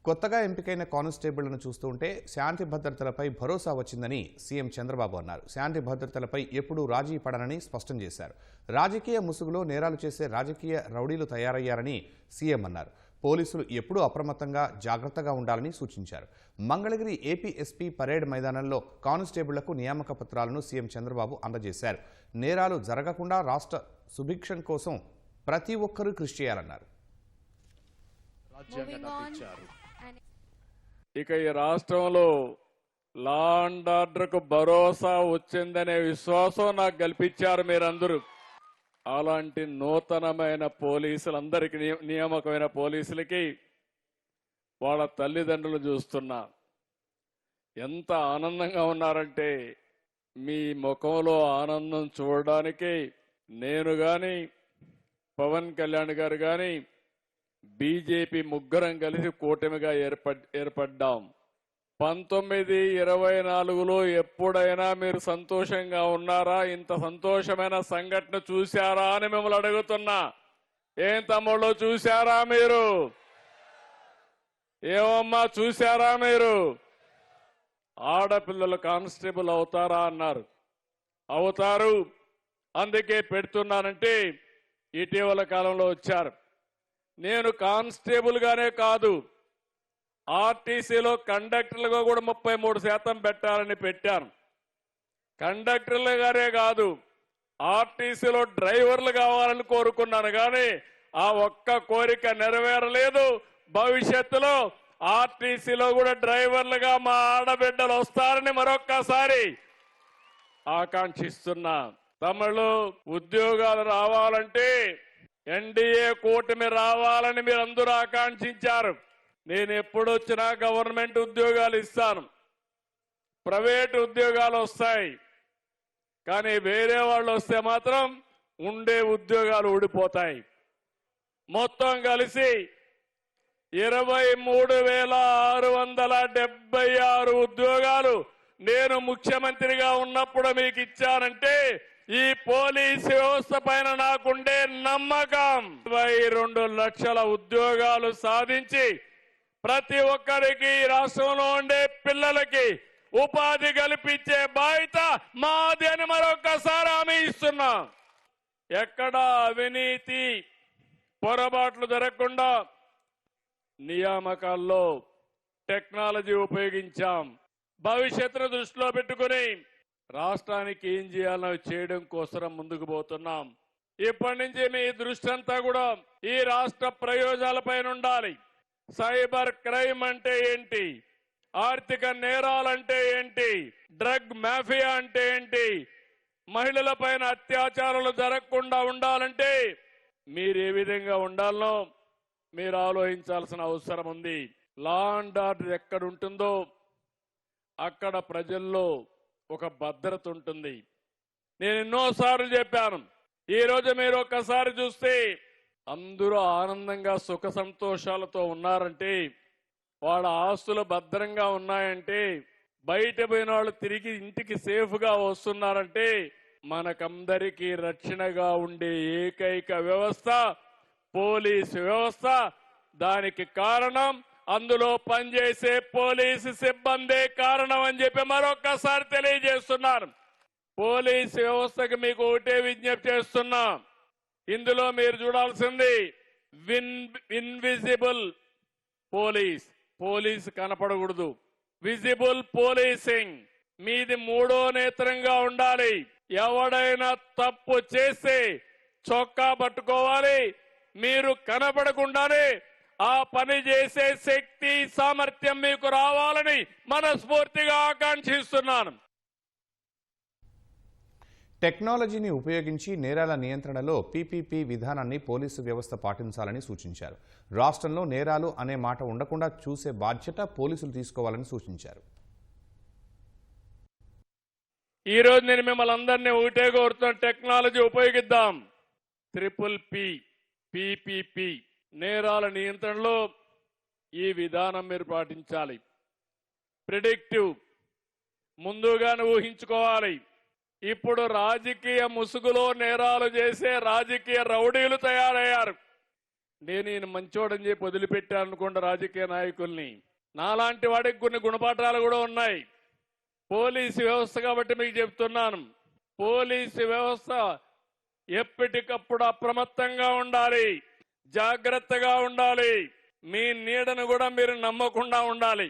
కొత్తగా ఎంపికైన కానిస్టేబుళ్లను చూస్తుంటే శాంతి భద్రతలపై భరోసా వచ్చిందని సీఎం చంద్రబాబు అన్నారు. శాంతి భద్రతలపై ఎప్పుడూ రాజీ పడనని స్పష్టం చేశారు. రాజకీయ ముసుగులో నేరాలు చేసే రాజకీయ రౌడీలు తయారయ్యారని సీఎం అన్నారు. పోలీసులు ఎప్పుడూ అప్రమత్తంగా జాగ్రత్తగా ఉండాలని సూచించారు. మంగళగిరి ఏపీ ఎస్పీ పరేడ్ మైదానంలో కానిస్టేబుళ్లకు నియామక పత్రాలను సీఎం చంద్రబాబు అందజేశారు. నేరాలు జరగకుండా రాష్ట్ర సుభిక్షం కోసం ప్రతి ఒక్కరూ కృషి చేయాలన్నారు. ఇక ఈ రాష్ట్రంలో లా అండ్ ఆర్డర్కు భరోసా వచ్చిందనే విశ్వాసం నాకు కల్పించారు మీరందరూ. అలాంటి నూతనమైన పోలీసులందరికీ నియామకమైన పోలీసులకి వాళ్ళ తల్లిదండ్రులు చూస్తున్నా ఎంత ఆనందంగా ఉన్నారంటే మీ ముఖంలో ఆనందం చూడడానికి నేను గాని పవన్ కళ్యాణ్ గారు గాని బీజేపీ ముగ్గురం కలిసి కూటమిగా ఏర్పడ్డాం. 1924లో ఎప్పుడైనా మీరు సంతోషంగా ఉన్నారా? ఇంత సంతోషమైన సంఘటన చూశారా అని మిమ్మల్ని అడుగుతున్నా. ఏం తమ్ముళ్ళు చూశారా మీరు? ఏమమ్మా చూశారా మీరు? ఆడపిల్లలు కానిస్టేబుల్ అవుతారా అన్నారు. అవుతారు, అందుకే పెడుతున్నానంటే ఇటీవల కాలంలో వచ్చారు. నేను కానిస్టేబుల్ గానే కాదు, ఆర్టీసీలో కండక్టర్లుగా కూడా 33% పెట్టాలని పెట్టాను. కండక్టర్లు గానే కాదు, ఆర్టీసీలో డ్రైవర్లు కావాలని కోరుకున్నాను. కానీ ఆ ఒక్క కోరిక నెరవేరలేదు. భవిష్యత్తులో ఆర్టీసీలో కూడా డ్రైవర్లుగా మా ఆడబిడ్డలు వస్తారని మరొక్కసారి ఆకాంక్షిస్తున్నా. తమిళ ఉద్యోగాలు రావాలంటే ఎన్డీఏ కూటమి రావాలని మీరందరూ ఆకాంక్షించారు. నేను ఎప్పుడొచ్చినా గవర్నమెంట్ ఉద్యోగాలు ఇస్తాను, ప్రైవేటు ఉద్యోగాలు వస్తాయి. కానీ వేరే వాళ్ళు వస్తే మాత్రం ఉండే ఉద్యోగాలు ఊడిపోతాయి. మొత్తం కలిసి 23,676 ఉద్యోగాలు నేను ముఖ్యమంత్రిగా ఉన్నప్పుడు మీకు ఇచ్చానంటే ఈ పోలీసు వ్యవస్థ పైన నాకుండే నమ్మకం. 22 లక్షల ఉద్యోగాలు సాధించి ప్రతి ఒక్కరికి రాష్ట్రంలో ఉండే పిల్లలకి ఉపాధి కల్పించే బాధ్యత మాది అని మరొకసారి హామీ ఇస్తున్నా. ఎక్కడ అవినీతి పొరపాట్లు జరగకుండా నియామకాల్లో టెక్నాలజీ ఉపయోగించాం. భవిష్యత్తును దృష్టిలో పెట్టుకుని రాష్ట్రానికి ఏం చేయాలో చేయడం కోసం ముందుకు పోతున్నాం. ఇప్పటి నుంచి మీ దృష్టి అంతా కూడా ఈ రాష్ట్ర ప్రయోజనాలపైన ఉండాలి. సైబర్ క్రైమ్ అంటే ఏంటి, ఆర్థిక నేరాలంటే ఏంటి, డ్రగ్ మాఫియా అంటే ఏంటి, మహిళల పైన అత్యాచారాలు జరగకుండా ఉండాలంటే మీరు ఏ విధంగా ఉండాలనో మీరు ఆలోచించాల్సిన అవసరం ఉంది. లా అండ్ ఆర్డర్ ఎక్కడ ఉంటుందో అక్కడ ప్రజల్లో ఒక భద్రత ఉంటుంది. నేను ఎన్నోసార్లు చెప్పాను. ఈ రోజు మీరు ఒక్కసారి చూస్తే అందరూ ఆనందంగా సుఖ సంతోషాలతో ఉన్నారంటే, వాళ్ళ ఆస్తులు భద్రంగా ఉన్నాయంటే, బయట పోయిన వాళ్ళు తిరిగి ఇంటికి సేఫ్ గా వస్తున్నారంటే మనకందరికీ రక్షణగా ఉండే ఏకైక వ్యవస్థ పోలీసు వ్యవస్థ. దానికి కారణం అందులో పనిచేసే పోలీసు సిబ్బందే కారణం అని చెప్పి మరొక్కసారి తెలియజేస్తున్నారు. పోలీసు వ్యవస్థకు మీకు ఒకటే విజ్ఞప్తి చేస్తున్నా, ఇందులో మీరు చూడాల్సింది ఇన్విజిబుల్ పోలీస్. పోలీసు కనపడకూడదు, విజిబుల్ పోలీసింగ్. మీది మూడో నేత్రంగా ఉండాలి. ఎవడైనా తప్పు చేస్తే చొక్కా పట్టుకోవాలి. మీరు కనపడకుండానే ఆ పని చేసే శక్తి సామర్థ్యం మీకు రావాలని మనస్ఫూర్తిగా ఆకాంక్షిస్తున్నాను. టెక్నాలజీని ఉపయోగించి నేరాల నియంత్రణలో పీపీపీ విధానాన్ని పోలీసు వ్యవస్థ పాటించాలని సూచించారు. రాష్ట్రంలో నేరాలు అనే మాట ఉండకుండా చూసే బాధ్యత పోలీసులు తీసుకోవాలని సూచించారు. ఈ రోజు నేను మిమ్మల్ని అందరినీ ఒకటే కోరుతున్న, టెక్నాలజీ ఉపయోగిద్దాం. పీపీపీ నేరాల నియంత్రణలో ఈ విధానం మీరు పాటించాలి. ప్రిడిక్టివ్, ముందుగానే ఊహించుకోవాలి. ఇప్పుడు రాజకీయ ముసుగులో నేరాలు చేసే రాజకీయ రౌడీలు తయారయ్యారు. నేను ఈయన మంచోడని చెప్పి వదిలిపెట్టాను అనుకోండి రాజకీయ నాయకుల్ని. నాలాంటి వాడికి కొన్ని గుణపాఠాలు కూడా ఉన్నాయి. పోలీసు వ్యవస్థ కాబట్టి మీకు చెప్తున్నాను, పోలీసు వ్యవస్థ ఎప్పటికప్పుడు అప్రమత్తంగా ఉండాలి, జాగ్రత్తగా ఉండాలి. మీ నీడను కూడా మీరు నమ్మకుండా ఉండాలి.